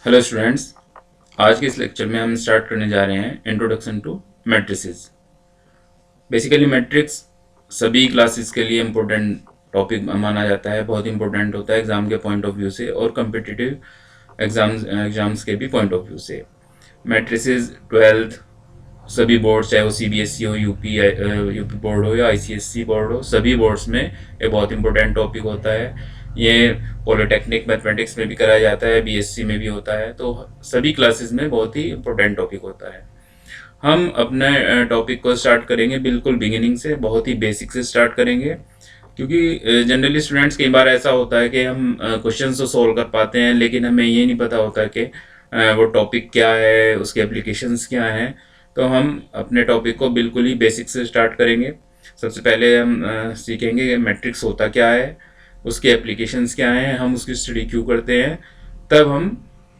Hello students. आज के इस लेक्चर में हम स्टार्ट करने जा रहे हैं introduction to matrices. Basically matrix सभी क्लासेस के लिए इम्पोर्टेंट टॉपिक माना जाता है, बहुत इंपॉर्टेंट होता है एग्जाम के पॉइंट ऑफ व्यू से और कम्पिटिटिव एग्जाम्स के भी पॉइंट ऑफ व्यू से। मैट्रिसेस ट्वेल्थ सभी बोर्ड, चाहे वो सीबीएसई हो, यूपी बोर्ड हो या आईसीएसई बोर्ड हो, सभी बोर्ड्स में ये बहुत इंपॉर्टेंट टॉपिक होता है। ये पॉलिटेक्निक मैथमेटिक्स में भी कराया जाता है, बीएससी में भी होता है, तो सभी क्लासेस में बहुत ही इंपॉर्टेंट टॉपिक होता है। हम अपने टॉपिक को स्टार्ट करेंगे बिल्कुल बिगिनिंग से, बहुत ही बेसिक से स्टार्ट करेंगे, क्योंकि जनरली स्टूडेंट्स कई बार ऐसा होता है कि हम क्वेश्चन तो सोल्व कर पाते हैं, लेकिन हमें ये नहीं पता होता कि वो टॉपिक क्या है, उसके एप्लीकेशंस क्या हैं। तो हम अपने टॉपिक को बिल्कुल ही बेसिक से स्टार्ट करेंगे। सबसे पहले हम सीखेंगे कि मैट्रिक्स होता क्या है, उसके एप्लीकेशंस क्या हैं, हम उसकी स्टडी क्यों करते हैं, तब हम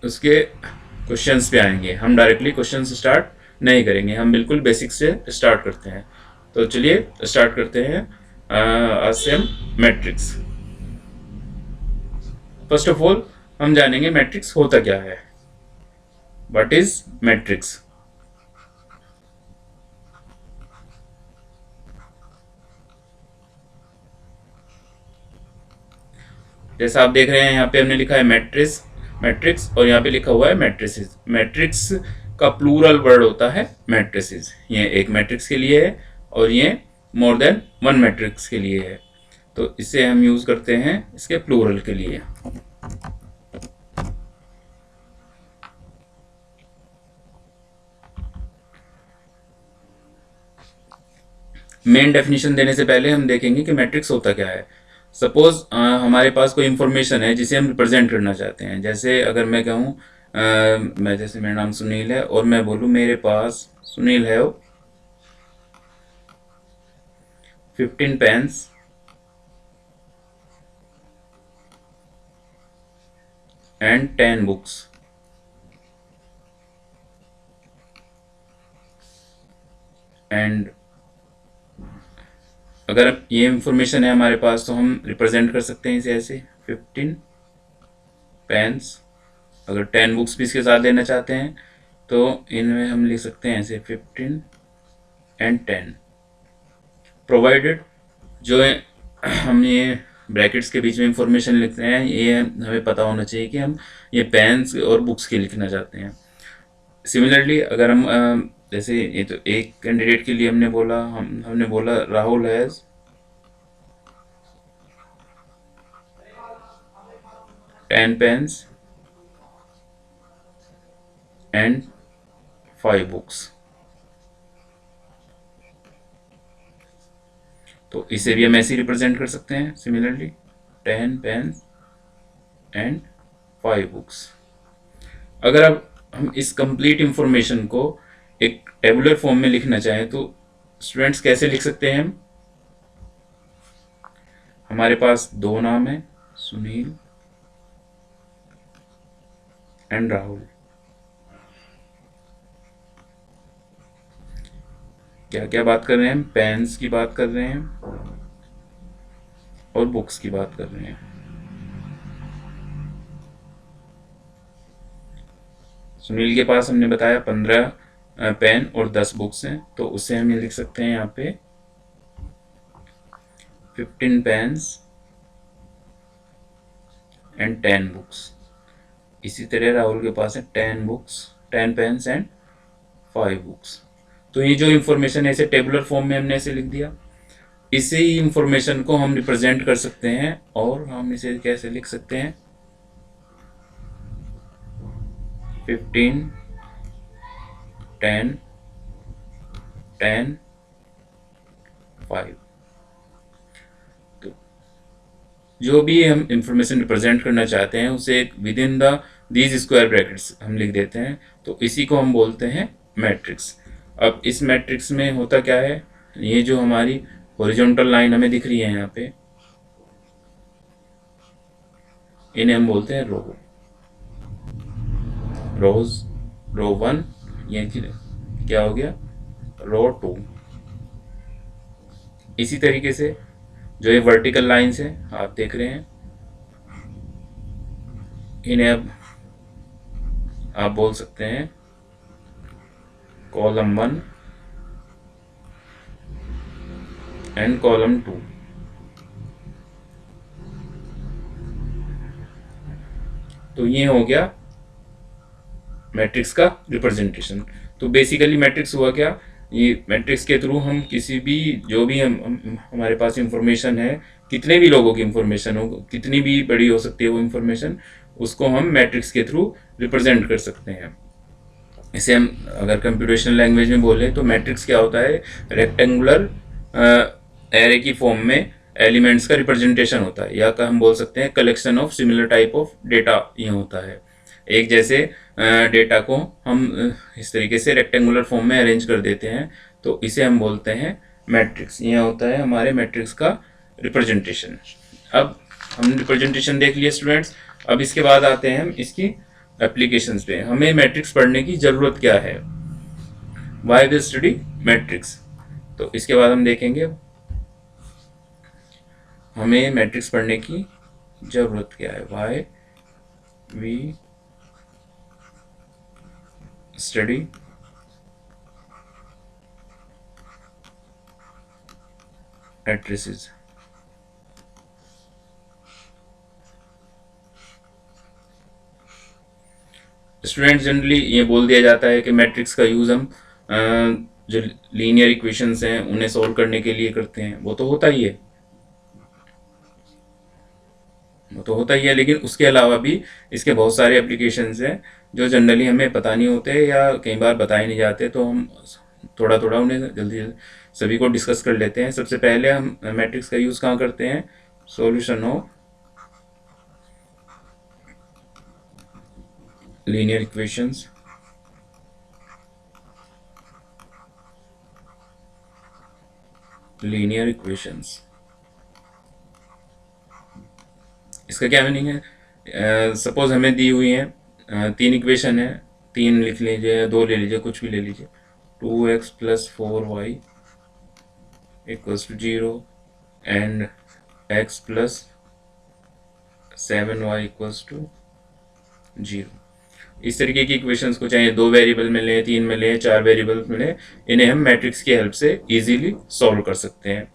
उसके क्वेश्चंस पे आएंगे। हम डायरेक्टली क्वेश्चन स्टार्ट नहीं करेंगे, हम बिल्कुल बेसिक से स्टार्ट करते हैं। तो चलिए स्टार्ट करते हैं आज से हम मैट्रिक्स। फर्स्ट ऑफ ऑल हम जानेंगे मैट्रिक्स होता क्या है। What is matrix? जैसा आप देख रहे हैं यहाँ पे हमने लिखा है मैट्रिक्स मैट्रिक्स और यहाँ पे लिखा हुआ है मैट्रिसेस। मैट्रिक्स का प्लूरल वर्ड होता है मैट्रिसेस। ये एक मैट्रिक्स के लिए है और ये मोर देन वन मैट्रिक्स के लिए है, तो इसे हम यूज करते हैं इसके प्लूरल के लिए। मेन डेफिनेशन देने से पहले हम देखेंगे कि मैट्रिक्स होता क्या है। सपोज हमारे पास कोई इंफॉर्मेशन है जिसे हम रिप्रेजेंट करना चाहते हैं। जैसे अगर मैं कहूँ जैसे मेरा नाम सुनील है और मैं बोलूँ मेरे पास सुनील है 15 पेन्स एंड 10 बुक्स। एंड अगर ये इंफॉर्मेशन है हमारे पास तो हम रिप्रेजेंट कर सकते हैं इसे ऐसे 15 पेन्स। अगर 10 बुक्स भी इसके साथ लेना चाहते हैं तो इनमें हम लिख सकते हैं ऐसे 15 एंड 10, प्रोवाइडेड जो है हम ये ब्रैकेट्स के बीच में इंफॉर्मेशन लिखते हैं ये हमें पता होना चाहिए कि हम ये पेन्स और बुक्स के लिखना चाहते हैं। सिमिलरली अगर हम जैसे ये तो एक कैंडिडेट के लिए हमने बोला Rahul has 10 pens and 5 books, तो इसे भी हम ऐसे ही रिप्रेजेंट कर सकते हैं सिमिलरली 10 पेन्स एंड 5 बुक्स। अगर अब हम इस कंप्लीट इंफॉर्मेशन को एक टेबुलर फॉर्म में लिखना चाहें तो स्टूडेंट्स कैसे लिख सकते हैं? हमारे पास दो नाम है, सुनील एंड राहुल। क्या क्या बात कर रहे हैं हम? पेन्स की बात कर रहे हैं और बुक्स की बात कर रहे हैं। सुनील के पास हमने बताया 15 पेन और 10 बुक्स हैं, तो उसे हम ये लिख सकते हैं यहाँ पे 15 पेन्स एंड 10 बुक्स। इसी तरह राहुल के पास है 10 बुक्स, 10 पेन्स एंड 5 बुक्स। तो ये जो इंफॉर्मेशन है इसे टेबुलर फॉर्म में हमने ऐसे लिख दिया। इसी इंफॉर्मेशन को हम रिप्रेजेंट कर सकते हैं और हम इसे कैसे लिख सकते हैं 15 10 10 5। तो जो भी हम इंफॉर्मेशन रिप्रेजेंट करना चाहते हैं उसे with in the these square brackets हम लिख देते हैं, तो इसी को हम बोलते हैं मैट्रिक्स। अब इस मैट्रिक्स में होता क्या है, ये जो हमारी हॉरिजॉन्टल लाइन हमें दिख रही है यहाँ पे, इन्हें हम बोलते हैं रो। रोज, रो 1, ये क्या हो गया रो 2। इसी तरीके से जो ये वर्टिकल लाइंस हैं आप देख रहे हैं, इन्हें अब आप बोल सकते हैं कॉलम 1 एंड कॉलम 2। तो ये हो गया मैट्रिक्स का रिप्रेजेंटेशन। तो बेसिकली मैट्रिक्स हुआ क्या, ये मैट्रिक्स के थ्रू हम किसी भी जो भी हमारे पास इंफॉर्मेशन है, कितने भी लोगों की इंफॉर्मेशन हो, कितनी भी बड़ी हो सकती है वो इंफॉर्मेशन, उसको हम मैट्रिक्स के थ्रू रिप्रेजेंट कर सकते हैं। इसे हम अगर कंप्यूटेशनल लैंग्वेज में बोले तो मैट्रिक्स क्या होता है, रेक्टेंगुलर एरे की फॉर्म में एलिमेंट्स का रिप्रेजेंटेशन होता है, या का हम बोल सकते हैं collection of similar type of data ये होता है। एक जैसे डेटा को हम इस तरीके से रेक्टेंगुलर फॉर्म में अरेंज कर देते हैं, तो इसे हम बोलते हैं मैट्रिक्स। यह होता है हमारे मैट्रिक्स का रिप्रेजेंटेशन। अब हम रिप्रेजेंटेशन देख लिए स्टूडेंट्स, अब इसके बाद आते हैं हम इसकी एप्लीकेशंस पे। हमें मैट्रिक्स पढ़ने की ज़रूरत क्या है, वाई वी स्टडी मैट्रिक्स। तो इसके बाद हम देखेंगे हमें मैट्रिक्स पढ़ने की ज़रूरत क्या है, why we study matrices. Student generally ये बोल दिया जाता है कि मैट्रिक्स का यूज़ हम जो लीनियर इक्वेशंस हैं उन्हें सॉल्व करने के लिए करते हैं। वो तो होता ही है, वो तो होता ही है, लेकिन उसके अलावा भी इसके बहुत सारे एप्लीकेशंस हैं जो जनरली हमें पता नहीं होते या कई बार बताए नहीं जाते, तो हम थोड़ा थोड़ा उन्हें जल्दी सभी को डिस्कस कर लेते हैं। सबसे पहले हम मैट्रिक्स का यूज़ कहाँ करते हैं, solution of linear equations. Linear equations, इसका क्या मीनिंग है, सपोज हमें दी हुई है तीन इक्वेशन है, तीन लिख लीजिए या दो ले लीजिए, कुछ भी ले लीजिए। 2x+4y equals to 0 and x+7y equals to 0। इस तरीके की इक्वेशंस को चाहे दो वेरिएबल में लें, तीन में लें, चार वेरिएबल में लें, इन्हें हम मैट्रिक्स की हेल्प से इजीली सॉल्व कर सकते हैं।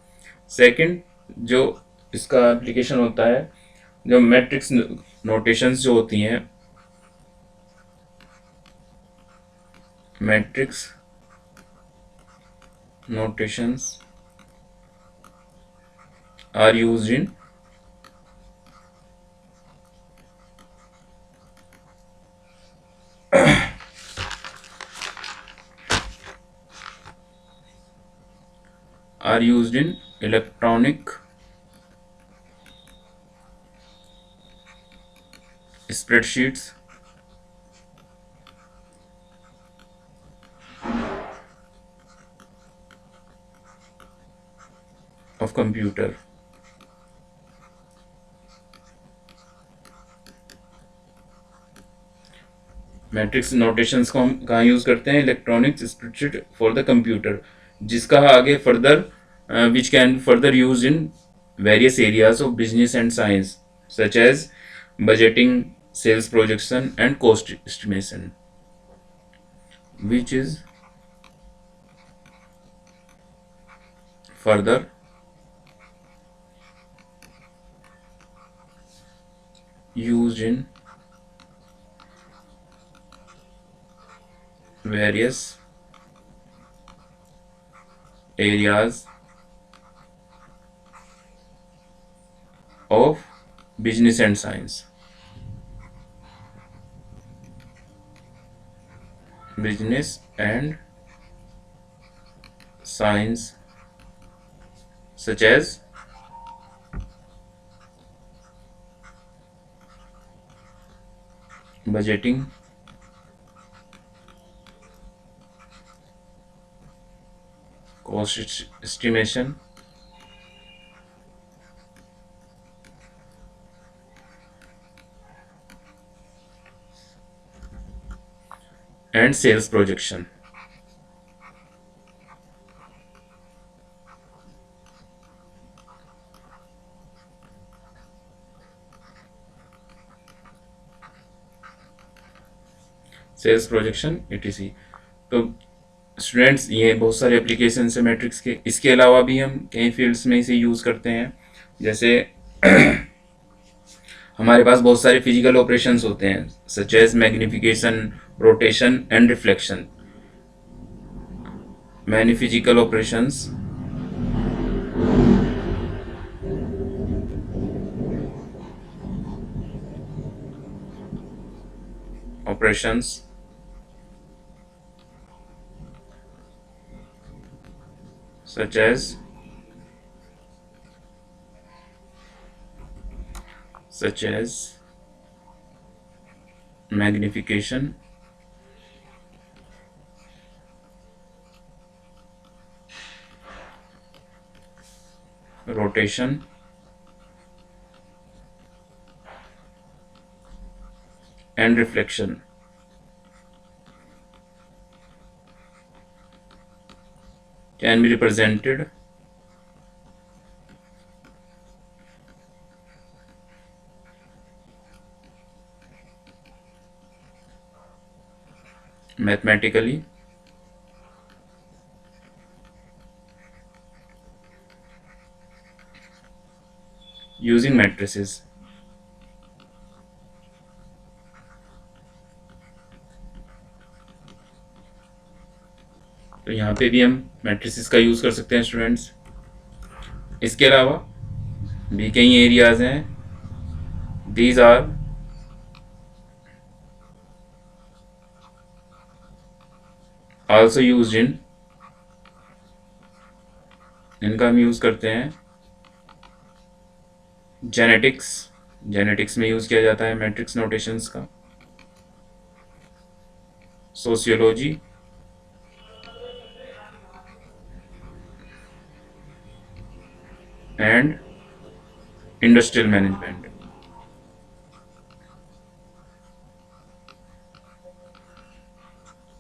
सेकंड जो इसका एप्लीकेशन होता है, जो मैट्रिक्स नोटेशंस जो होती हैं, matrix notations are used in electronic spreadsheets of computer। Matrix notations को हम कहाँ यूज़ करते हैं, electronic spreadsheet for the computer, जिसका आगे further which can further use in various areas of business and science such as budgeting, sales projection and cost estimation, which is further used in various areas of business and science, business and science such as budgeting, cost estimation and sales projection। Sales projection etc। तो स्टूडेंट्स ये बहुत सारे application है matrix के। इसके अलावा भी हम कई फील्ड्स में इसे यूज़ करते हैं। जैसे हमारे पास बहुत सारे फिजिकल ऑपरेशंस होते हैं such as magnification, rotation and reflection. Many physical operations operations such as magnification, rotation and reflection can be represented mathematically using matrices। तो यहाँ पे भी हम मैट्रिसेस का यूज़ कर सकते हैं स्टूडेंट्स। इसके अलावा भी कई एरियाज हैं। These are also used in, इनका हम यूज़ करते हैं जेनेटिक्स। जेनेटिक्स में यूज़ किया जाता है मैट्रिक्स नोटेशंस का। Sociology and industrial management.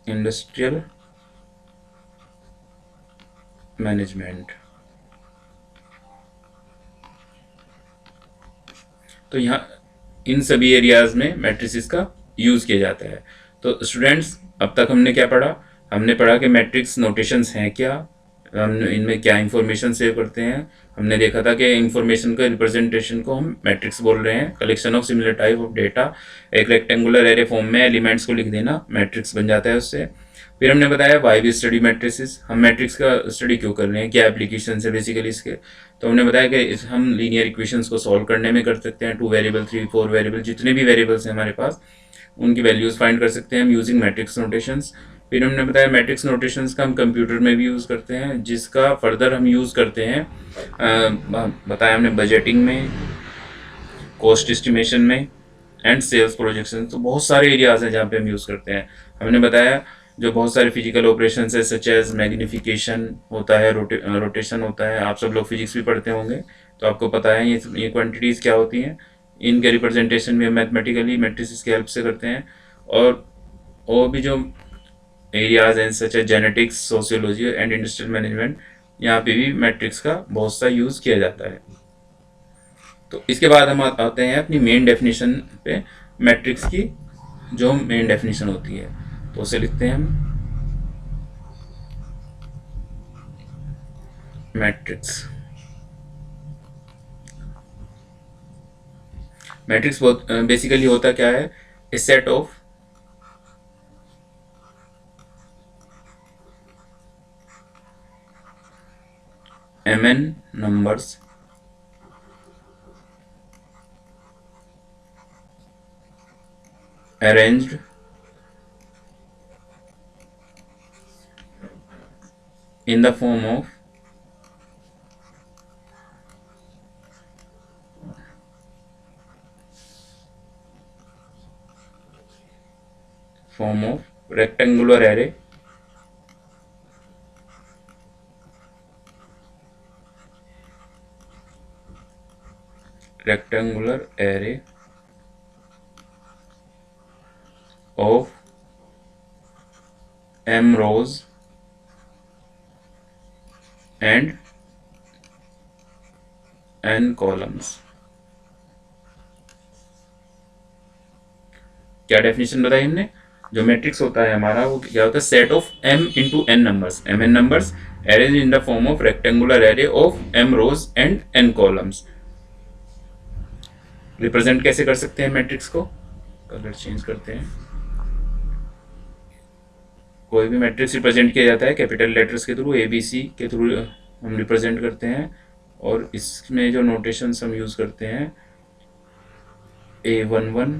Industrial management. तो यहाँ इन सभी एरियाज में मैट्रिसेस का यूज़ किया जाता है। तो स्टूडेंट्स अब तक हमने क्या पढ़ा? हमने पढ़ा कि मैट्रिक्स नोटेशंस हैं क्या, हम इनमें क्या इंफॉर्मेशन सेव करते हैं। हमने देखा था कि इंफॉर्मेशन का रिप्रेजेंटेशन को हम मैट्रिक्स बोल रहे हैं। Collection of similar type of data, एक रेक्टेंगुलर एरे फॉर्म में एलिमेंट्स को लिख देना, मैट्रिक्स बन जाता है उससे। फिर हमने बताया वाई वी स्टडी मैट्रिसेस, हम मैट्रिक्स का स्टडी क्यों कर रहे हैं, क्या एप्लीकेशन है बेसिकली इसके। तो हमने बताया कि हम लीनियर इक्वेशंस को सॉल्व करने में कर सकते हैं। 2 वेरिएबल, 3, 4 वेरिएबल, जितने भी वेरिएबल्स हैं हमारे पास, उनकी वैल्यूज़ फाइंड कर सकते हैं हम यूजिंग मैट्रिक्स नोटेशंस। फिर हमने बताया मैट्रिक्स नोटेशंस का हम कंप्यूटर में भी यूज़ करते हैं, जिसका फर्दर हम यूज़ करते हैं बताया हमने बजटिंग में, कॉस्ट एस्टिमेशन में एंड सेल्स प्रोजेक्शन। तो बहुत सारे एरियाज हैं जहाँ पे हम यूज़ करते हैं। हमने बताया जो बहुत सारे फिजिकल ऑपरेशन है सच एज मैग्निफिकेशन होता है, रोटेशन होता है। आप सब लोग फिजिक्स भी पढ़ते होंगे तो आपको पता है ये क्वांटिटीज़ क्या होती हैं। इनके रिप्रेजेंटेशन भी हम मैथमेटिकली मैट्रिसेस की हेल्प से करते हैं। और भी जो एरियाज हैं such as genetics, sociology and industrial management, यहाँ पे भी मैट्रिक्स का बहुत सा यूज़ किया जाता है। तो इसके बाद हम आते हैं अपनी मेन डेफिनेशन पे, मैट्रिक्स की जो मेन डेफिनेशन होती है। तो उसे लिखते हैं हम मैट्रिक्स। मैट्रिक्स बहुत बेसिकली होता क्या है, a set of mn numbers arranged in the form of rectangular array of m rows and n columns। क्या डेफिनेशन बताई हमने? जो मैट्रिक्स होता है हमारा वो क्या होता है, set of m into N numbers, M N numbers arrange in the form of rectangular array of m rows and n columns. Represent कैसे कर सकते हैं मैट्रिक्स को, कलर चेंज करते हैं। कोई भी मैट्रिक्स रिप्रेजेंट किया जाता है कैपिटल लेटर्स के थ्रू, ABC के थ्रू हम रिप्रेजेंट करते हैं। और इसमें जो नोटेशंस हम यूज करते हैं, A11,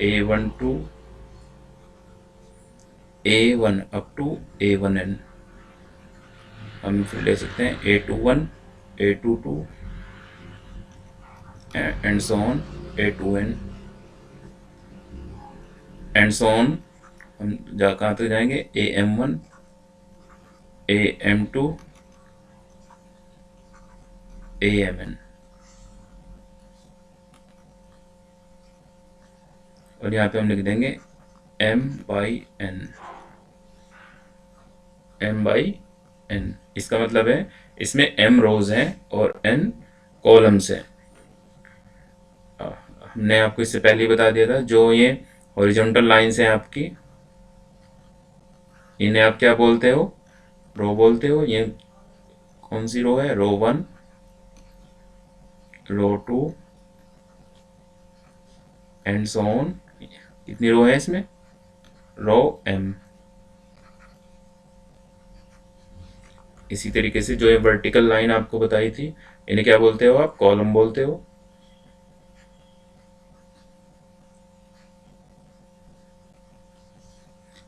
A12, A1 up to A1n। हम फिर ले सकते हैं A21, A22 and so on, A2n and so on. हम कहाँ तक जाएंगे, AM1, AM2, AMN। और यहाँ पे हम लिख देंगे m/n, m/n। इसका मतलब है इसमें m रोज हैं और n कॉलम्स हैं। हमने आपको इससे पहले ही बता दिया था, जो ये हॉरिजॉन्टल लाइंस हैं आपकी, इन्हें आप क्या बोलते हो, रो बोलते हो। ये कौन सी रो है, रो 1, रो 2 एंड सो ऑन। कितनी रो है इसमें, रो m। इसी तरीके से जो ये वर्टिकल लाइन आपको बताई थी, इन्हें क्या बोलते हो आप, कॉलम बोलते हो।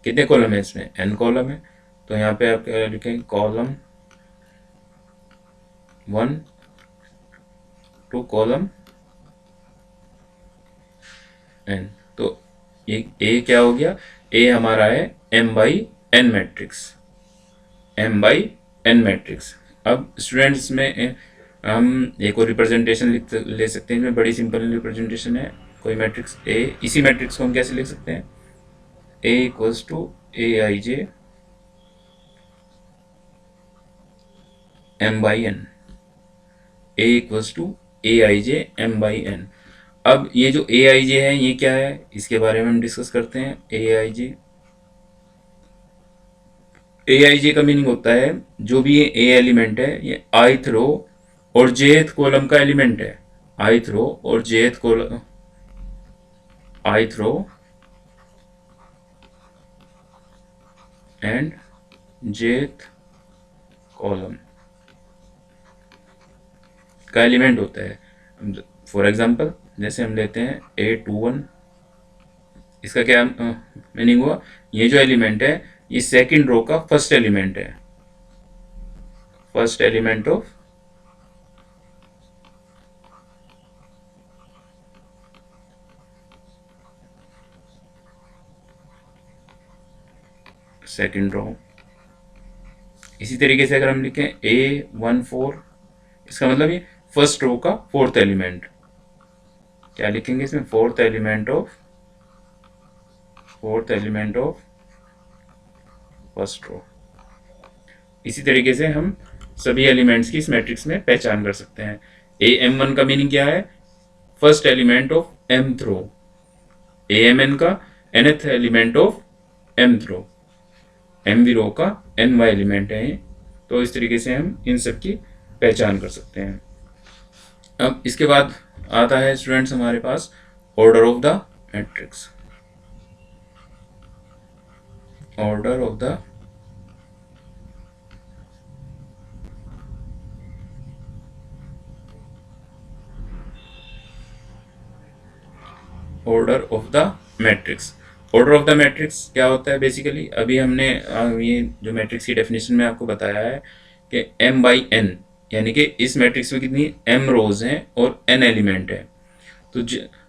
कितने कॉलम है इसमें, n कॉलम है। तो यहाँ पे आप क्या लिखेंगे, कॉलम 1 टू कॉलम n। तो ये a क्या हो गया, a हमारा है m/n मैट्रिक्स, m/n मैट्रिक्स। अब स्टूडेंट्स में हम एक और रिप्रेजेंटेशन ले सकते हैं, इसमें बड़ी सिंपल रिप्रेजेंटेशन है। कोई मैट्रिक्स a, इसी मैट्रिक्स को हम कैसे लिख सकते हैं, a equals to aij m/n, a equals to aij m/n। अब ये जो aij है ये क्या है, इसके बारे में हम डिस्कस करते हैं। aij का मीनिंग होता है, जो भी ये a एलिमेंट है ये ith रो और jth कॉलम का एलिमेंट है। ith रो और jth column, ith row and jth column का एलिमेंट होता है। फॉर एग्जांपल जैसे हम लेते हैं A21, इसका क्या मीनिंग हुआ, ये जो एलिमेंट है ये सेकंड रो का फर्स्ट एलिमेंट है, first element of second row. इसी तरीके से अगर हम लिखें A14, इसका मतलब ये फर्स्ट रो का फोर्थ एलिमेंट। क्या लिखेंगे इसमें, fourth element of first row. इसी तरीके से हम सभी एलिमेंट्स की इस मैट्रिक्स में पहचान कर सकते हैं। AM1 का मीनिंग क्या है, first element of mth row. AMN का nth element of mth row. MV row का ny एलिमेंट है। तो इस तरीके से हम इन सब की पहचान कर सकते हैं। अब इसके बाद आता है स्टूडेंट्स हमारे पास order of the matrix. Order of the matrix. Order of the matrix क्या होता है बेसिकली, अभी हमने ये जो मैट्रिक्स की डेफिनेशन में आपको बताया है कि m/n, यानी कि इस मैट्रिक्स में कितनी m रोज हैं और n एलिमेंट है। तो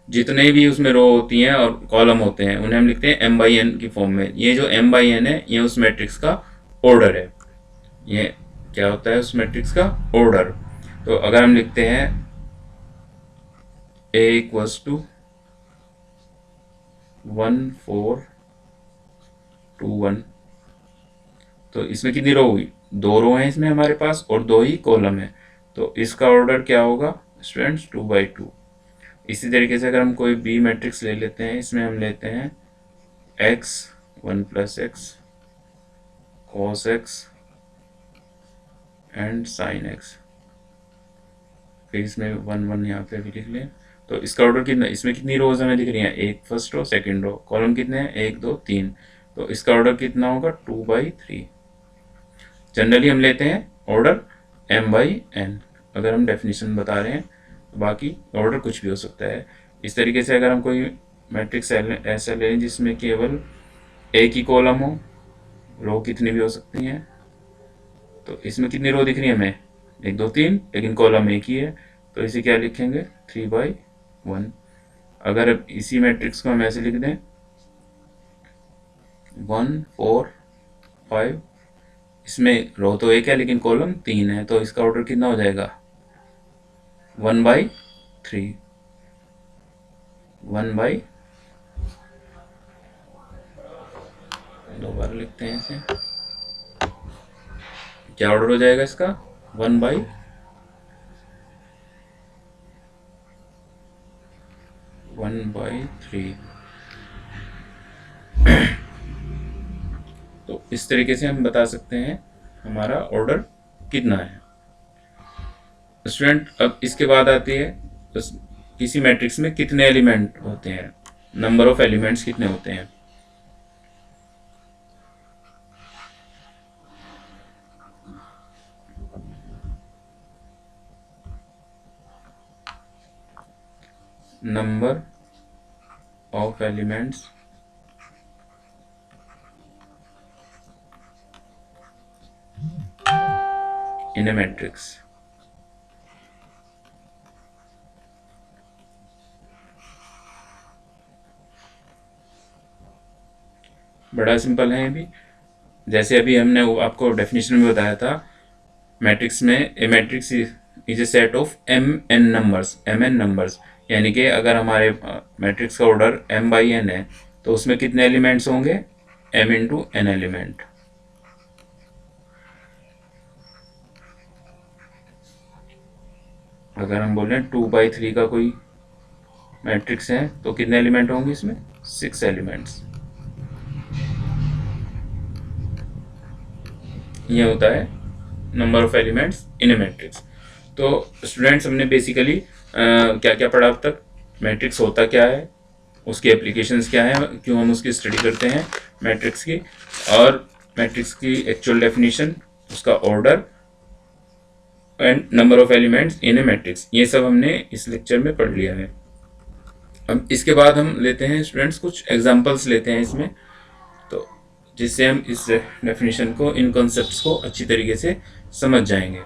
जितने भी उसमें रो होती हैं और कॉलम होते हैं उन्हें हम लिखते हैं m/n की फॉर्म में। ये जो m/n है ये उस मैट्रिक्स का ऑर्डर है। ये क्या होता है, उस मैट्रिक्स का ऑर्डर। तो अगर हम लिखते हैं a इक्वल्स टू 1 4 2 1, तो इसमें कितनी रो हुई, 2 रो हैं इसमें हमारे पास और 2 ही कॉलम है। तो इसका ऑर्डर क्या होगा स्टूडेंट्स, 2/2। इसी तरीके से अगर हम कोई बी मैट्रिक्स ले लेते हैं, इसमें हम लेते हैं x 1 + x cos x and sin x, फिर इसमें 1 1 यहाँ पे भी लिख लें। तो इसका ऑर्डर कितना, इसमें कितनी रोज हमें दिख रही हैं, एक first row second row, column कितने हैं 1 2 3, तो इसका ऑर्डर कितना होगा 2/3। जनरली हम लेते हैं ऑर्डर m/n अगर हम डेफिनेशन बता रहे हैं, तो बाकी ऑर्डर कुछ भी हो सकता है। इस तरीके से अगर हम कोई मैट्रिक्स ऐसा लें जिसमें केवल एक ही कॉलम हो, रो कितनी भी हो सकती हैं, तो इसमें कितनी रो दिख रही है हमें 1 2 3, लेकिन कॉलम एक ही है, तो इसे क्या लिखेंगे 3/1। अगर अब इसी मैट्रिक्स को हम ऐसे लिख दें 1 4 5, इसमें रो तो एक है लेकिन कॉलम 3 है, तो इसका ऑर्डर कितना हो जाएगा 1/3। 1/, दोबारा लिखते हैं इसे, क्या ऑर्डर हो जाएगा इसका 1/3। तो इस तरीके से हम बता सकते हैं हमारा ऑर्डर कितना है। स्टूडेंट अब इसके बाद आती है किसी मैट्रिक्स में कितने एलिमेंट होते हैं, नंबर ऑफ एलिमेंट्स कितने होते हैं। Number of elements in A matrix. बड़ा सिंपल है ये भी, जैसे अभी हमने आपको डेफिनेशन में बताया था, मैट्रिक्स में a matrix is a set of mn numbers, यानी कि अगर हमारे मैट्रिक्स का ऑर्डर m/n है तो उसमें कितने एलिमेंट्स होंगे m × n एलिमेंट। अगर हम बोलें 2/3 का कोई मैट्रिक्स है तो कितने एलिमेंट होंगे इसमें 6 एलिमेंट्स। ये होता है number of elements in A matrix. तो स्टूडेंट्स हमने बेसिकली क्या क्या पढ़ा अब तक, मैट्रिक्स होता क्या है, उसकी एप्लीकेशंस क्या है, क्यों हम उसकी स्टडी करते हैं मैट्रिक्स की, और मैट्रिक्स की एक्चुअल डेफिनेशन, उसका order and number of elements in A matrix, ये सब हमने इस लेक्चर में पढ़ लिया है। अब इसके बाद हम लेते हैं स्टूडेंट्स कुछ एग्जांपल्स लेते हैं इसमें, तो जिससे हम इस डेफिनेशन को, इन कॉन्सेप्ट्स को अच्छी तरीके से समझ जाएंगे।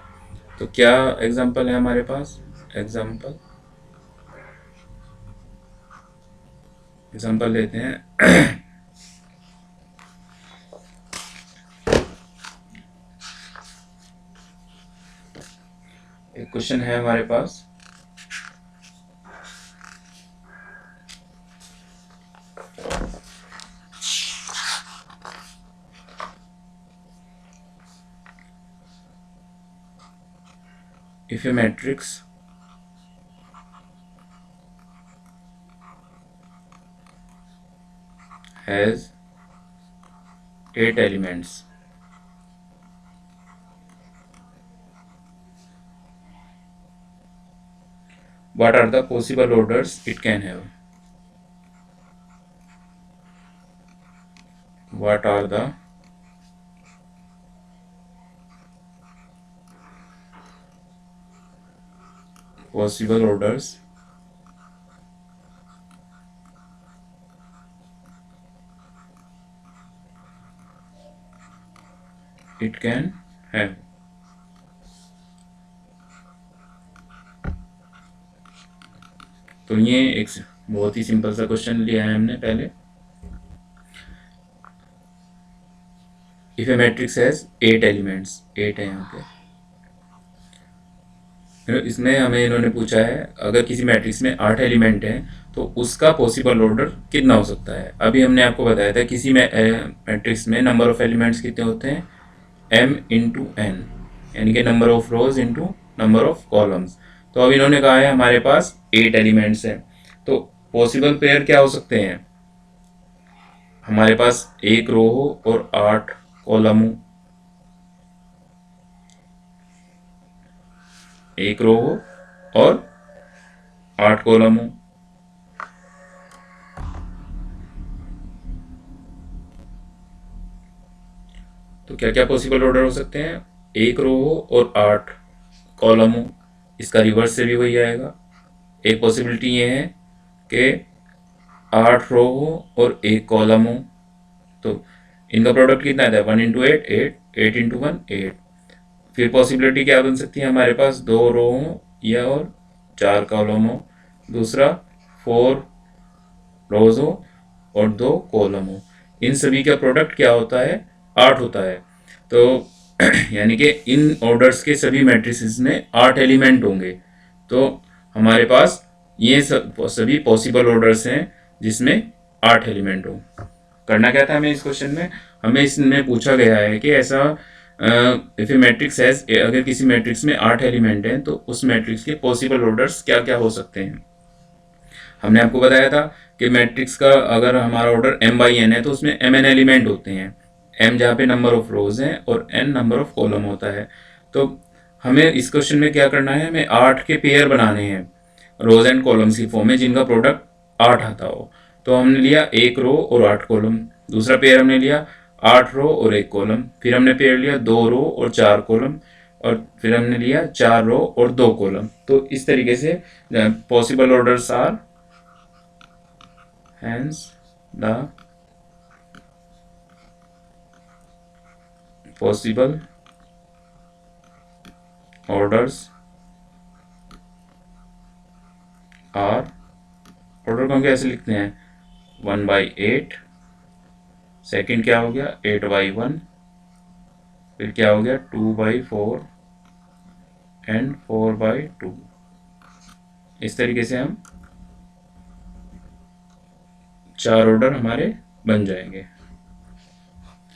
तो क्या एग्जांपल है हमारे पास, एग्जांपल लेते हैं। एक क्वेश्चन है हमारे पास, if a matrix has 8 elements, what are the possible orders it can have? What are the possible orders it can have? तो ये एक बहुत ही सिंपल सा क्वेश्चन लिया है हमने पहले। If A matrix has 8 elements, 8 है यहाँ पे, इसमें हमें इन्होंने पूछा है अगर किसी मैट्रिक्स में 8 एलिमेंट हैं तो उसका पॉसिबल ऑर्डर कितना हो सकता है। अभी हमने आपको बताया था किसी मैट्रिक्स में नंबर ऑफ एलिमेंट्स कितने होते हैं m × n, यानी कि number of rose into number of columns. तो अब इन्होंने कहा है हमारे पास 8 एलिमेंट्स हैं, तो पॉसिबल पेयर क्या हो सकते हैं, हमारे पास एक रो हो और 8 कॉलम हो, एक रो हो और 8 कॉलम हो। तो क्या क्या पॉसिबल ऑर्डर हो सकते हैं, एक रो हो और 8 कॉलम हो, इसका रिवर्स से भी वही आएगा। एक पॉसिबिलिटी ये है कि 8 रो हो और एक कॉलम हो, तो इनका प्रोडक्ट कितना आता है, 1 × 8 8, 8 × 1 8। फिर पॉसिबिलिटी क्या बन सकती है, हमारे पास 2 रो हो या और 4 कॉलम हो, दूसरा 4 रोज हो और 2 कॉलम हो। इन सभी का प्रोडक्ट क्या होता है, 8 होता है। तो यानी कि इन ऑर्डर्स के सभी मैट्रिसेस में 8 एलिमेंट होंगे। तो हमारे पास ये सभी पॉसिबल ऑर्डर्स हैं जिसमें 8 एलिमेंट हो। करना क्या था हमें इस क्वेश्चन में, हमें इसमें पूछा गया है कि ऐसा इफ ए मैट्रिक्स हैज, अगर किसी मैट्रिक्स में 8 एलिमेंट हैं तो उस मैट्रिक्स के पॉसिबल ऑर्डर्स क्या क्या हो सकते हैं। हमने आपको बताया था कि मैट्रिक्स का अगर हमारा ऑर्डर m/n है तो उसमें mn एलिमेंट होते हैं, m जहाँ पे नंबर ऑफ रोज हैं और n नंबर ऑफ कॉलम होता है। तो हमें इस क्वेश्चन में क्या करना है, हमें 8 के पेयर बनाने हैं रोज एंड कॉलम्स की फॉर्म में जिनका प्रोडक्ट 8 आता हो। तो हमने लिया एक रो और 8 कॉलम, दूसरा पेयर हमने लिया 8 रो और एक कॉलम, फिर हमने पेयर लिया 2 रो और 4 कॉलम, और फिर हमने लिया 4 रो और 2 कॉलम। तो इस तरीके से possible orders are, hence the possible orders are, order को हम कैसे लिखते हैं, 1/8, सेकंड क्या हो गया 8/1, फिर क्या हो गया 2/4 एंड 4/2। इस तरीके से हम 4 ऑर्डर हमारे बन जाएंगे।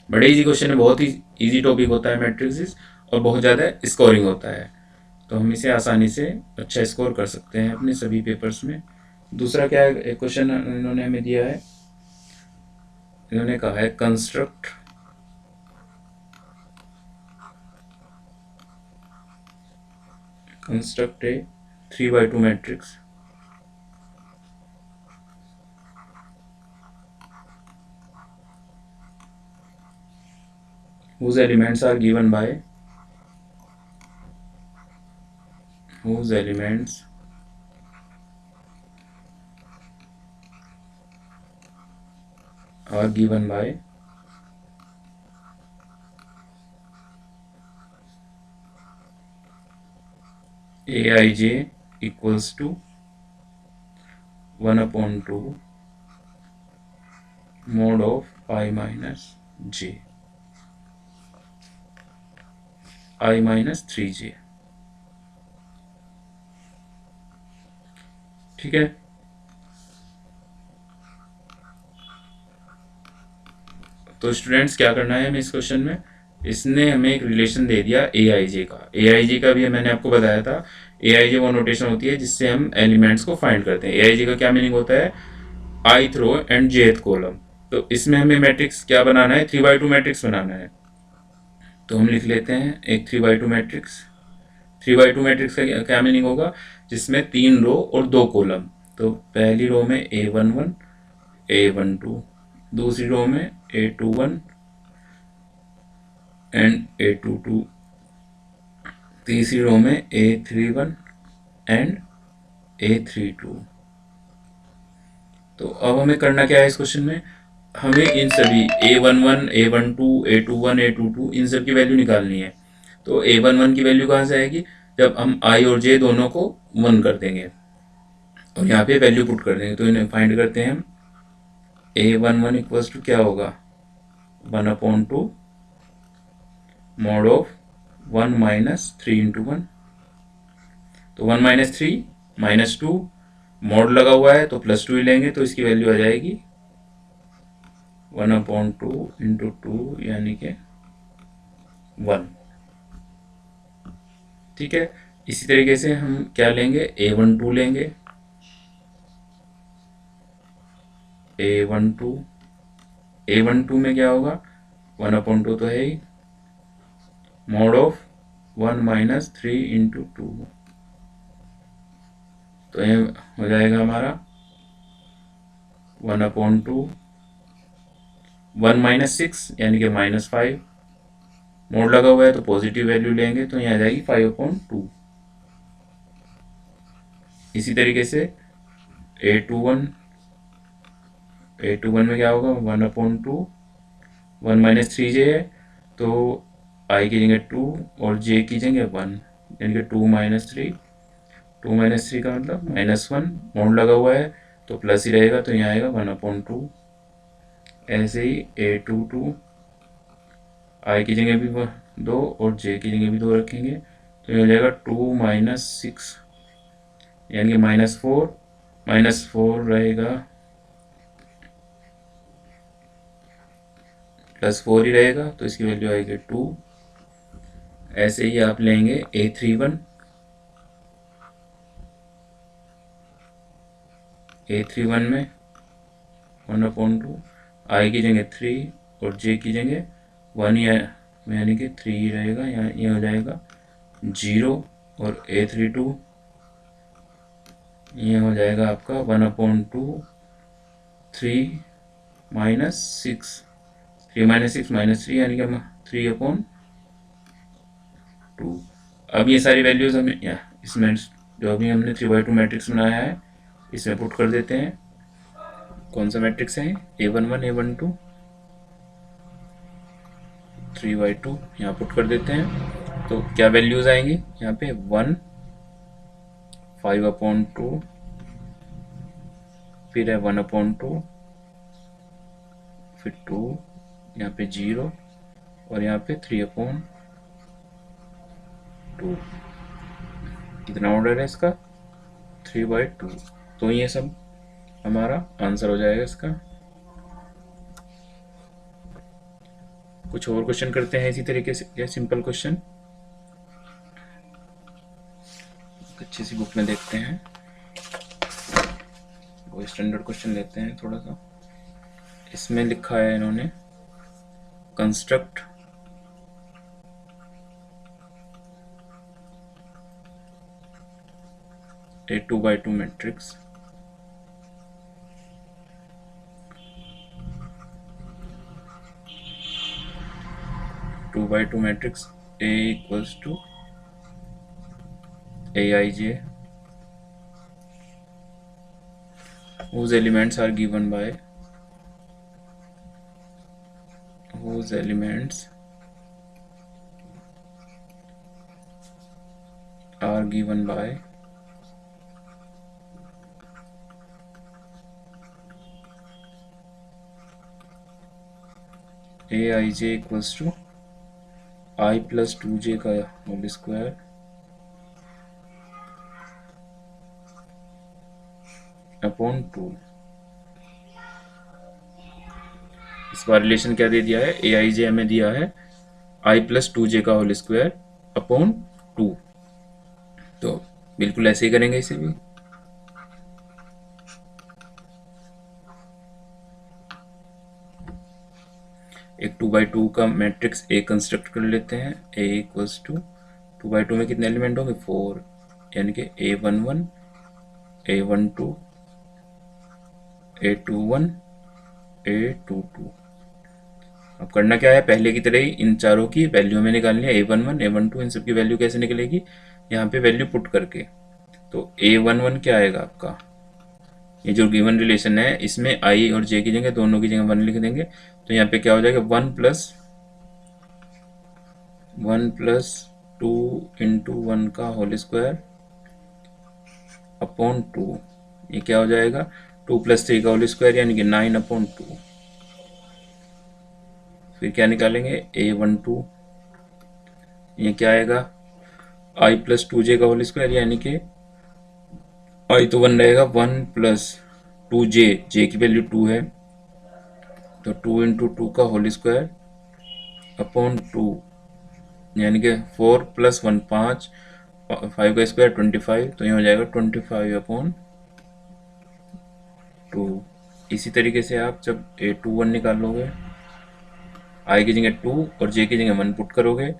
बड़े इजी क्वेश्चन है, बहुत ही इजी टॉपिक होता है मैट्रिक्स और बहुत ज़्यादा स्कोरिंग होता है, तो हम इसे आसानी से अच्छा स्कोर कर सकते हैं अपने सभी पेपर्स में। दूसरा क्या है क्वेश्चन इन्होंने हमें दिया है, इन्होंने कहा है construct A 3/2 matrix whose elements are given by, whose elements are given by aij equals to 1/2 mod of I minus j, I minus 3j। ठीक है, तो स्टूडेंट्स क्या करना है हमें इस क्वेश्चन में, इसने हमें एक रिलेशन दे दिया ए आई जे का। ए आई जे का भी मैंने आपको बताया था, ए आई जे वो नोटेशन होती है जिससे हम एलिमेंट्स को फाइंड करते हैं। ए आई जे का क्या मीनिंग होता है, ith row and jth column. तो इसमें हमें मैट्रिक्स क्या बनाना है, 3/2 मैट्रिक्स बनाना है। तो हम लिख लेते हैं एक 3/2 मैट्रिक्स। 3/2 मैट्रिक्स का क्या मीनिंग होगा, जिसमें 3 रो और 2 कॉलम। तो पहली रो में A11 A12, दूसरी रो में A21 एंड A22, तीसरी रो में A31 एंड A32। तो अब हमें करना क्या है इस क्वेश्चन में, हमें इन सभी A11 A12 A21 A22 इन सब की वैल्यू निकालनी है। तो A11 की वैल्यू कहाँ से आएगी, जब हम I और J दोनों को 1 कर देंगे और यहाँ पे वैल्यू पुट कर देंगे। तो इन्हें फाइंड करते हैं हम, A11 इक्वल्स टू क्या होगा 1/2 mod ऑफ 1 minus 3 × 1। तो 1 minus 3 -2, मॉड लगा हुआ है तो +2 ही लेंगे, तो इसकी वैल्यू आ जाएगी 1/2 × 2 यानी कि 1। ठीक है, इसी तरीके से हम क्या लेंगे A12 लेंगे, A12 में क्या होगा, 1/2 तो है ही, मॉड ऑफ 1 माइनस 3/2, तो ये हो जाएगा हमारा 1/2, 1 माइनस 6 यानी कि -5, मोड लगा हुआ है तो पॉजिटिव वैल्यू लेंगे तो यहाँ आ जाएगी 5/2। इसी तरीके से A21 में क्या होगा, 1/2, 1 माइनस 3j है तो I की जगह 2 और j की जगह 1, यानी कि 2 माइनस 3, 2 माइनस 3 का मतलब -1, मोड लगा हुआ है तो प्लस ही रहेगा तो यहाँ आएगा 1/2। ऐसे ही A22 I की जगह भी 2 और j की जगह भी 2 रखेंगे तो ये हो जाएगा 2 माइनस 6 यानी कि -4 रहेगा, +4 ही रहेगा तो इसकी वैल्यू आएगी 2। ऐसे ही आप लेंगे A31 में 1/2, I की जगह 3 और j की जगह 1 यानी कि 3 ही रहेगा, यहाँ ये हो जाएगा 0, और A32 ये हो जाएगा आपका 1/2, 3 माइनस 6, 3 माइनस 6 -3 यानी कि 3/2। अब ये सारी वैल्यूज हमें इसमें जो अभी हमने 3/2 मैट्रिक्स बनाया है इसमें पुट कर देते हैं। कौन सा मैट्रिक्स है, A11 A12 3/2 यहाँ पुट कर देते हैं तो क्या वैल्यूज आएंगी यहाँ पे, 1 5/2, फिर है 1/2, फिर 2, यहाँ पे 0 और यहाँ पे 3/2। कितना ऑर्डर है इसका, 3/2। तो ये सब हमारा आंसर हो जाएगा इसका। कुछ और क्वेश्चन करते हैं इसी तरीके से, या सिंपल क्वेश्चन अच्छी सी बुक में देखते हैं, वो स्टैंडर्ड क्वेश्चन लेते हैं थोड़ा सा। इसमें लिखा है इन्होंने, construct A 2/2 matrix, matrix A equals to Aij whose elements are given by Aij equals to I plus 2j का होल स्क्वायर अपॉन 2। इस बार रिलेशन क्या दे दिया है, Aij हमें दिया है I plus 2j का होल स्क्वायर अपॉन 2, तो बिल्कुल ऐसे ही करेंगे इसे भी। एक 2/2 का मैट्रिक्स A कंस्ट्रक्ट कर लेते हैं। A इक्वल्स टू 2/2 में कितने एलिमेंट होंगे, 4, यानी कि A11 A12 A21 A22। अब करना क्या है, पहले की तरह ही इन चारों की वैल्यू हमें निकालनी है, A11 A12 इन सब की वैल्यू कैसे निकलेगी, यहाँ पे वैल्यू पुट करके। तो A11 क्या आएगा आपका, ये जो गिवन रिलेशन है इसमें I और J की जगह दोनों की जगह 1 लिख देंगे तो यहाँ पे क्या हो जाएगा, 1 प्लस 2 इंटू 1 का होल स्क्वायर अपॉन 2, ये क्या हो जाएगा 2 प्लस 3 का होल स्क्वायर यानी कि 9/2। फिर क्या निकालेंगे, A12 ये क्या आएगा I प्लस 2j का होल स्क्वायर यानी कि I तो 1 रहेगा, 1 प्लस 2j, j की वैल्यू 2 है तो 2 इंटू 2 का होल स्क्वायर अपॉन 2 यानी कि 4 प्लस 1 5, 5 का स्क्वायर 25, तो ये हो जाएगा 25/2। इसी तरीके से आप जब A21 निकालोगे, I की जगह 2 और J की जगह 1 पुट करोगे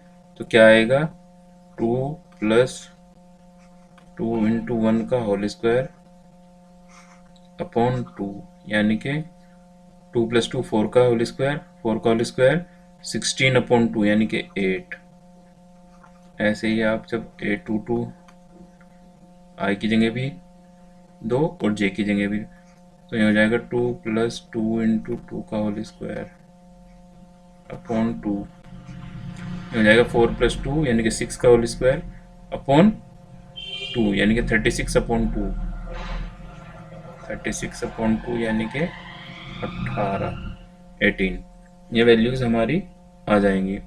तो क्या आएगा, 2 प्लस 2 इंटू 1 का होल स्क्वायर अपॉन 2, यानी कि 2 प्लस 2 4 का होल स्क्वायर, 4 का होल स्क्वायर 16 अपॉन 2 यानी कि 8। ऐसे ही आप जब A22 I की जगह भी 2 और J की जगह भी, तो ये हो जाएगा 2 प्लस 2 इंटू 2 का होल स्क्वायर अपॉन 2, हो जाएगा 4 प्लस 2 यानी कि 6 का होल स्क्वायर अपॉन 2 यानी कि 36 अपॉन 2, 36 अपॉन 2 यानी कि 18। ये वैल्यूज हमारी आ जाएंगी।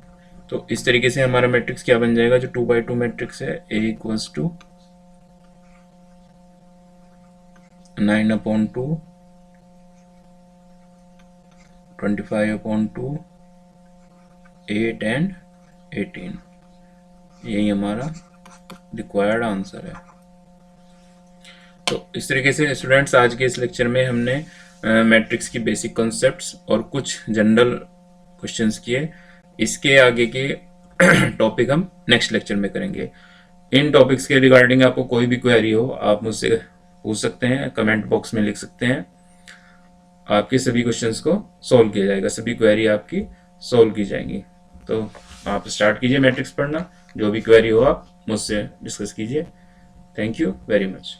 तो इस तरीके से हमारा मैट्रिक्स क्या बन जाएगा, जो 2x2 मैट्रिक्स है, A इक्वल्स टू 9/2, 25/2, 8 एंड 18। यही हमारा रिक्वायर्ड आंसर है। तो इस तरीके से स्टूडेंट्स आज के इस लेक्चर में हमने मैट्रिक्स की बेसिक कॉन्सेप्ट्स और कुछ जनरल क्वेश्चंस किए। इसके आगे के टॉपिक हम नेक्स्ट लेक्चर में करेंगे। इन टॉपिक्स के रिगार्डिंग आपको कोई भी क्वेरी हो आप मुझसे पूछ सकते हैं, कमेंट बॉक्स में लिख सकते हैं। आपके सभी क्वेश्चंस को सॉल्व किया जाएगा, सभी क्वेरी आपकी सॉल्व की जाएंगी। तो आप स्टार्ट कीजिए मैट्रिक्स पढ़ना, जो भी क्वेरी हो आप मुझसे डिस्कस कीजिए। Thank you very much.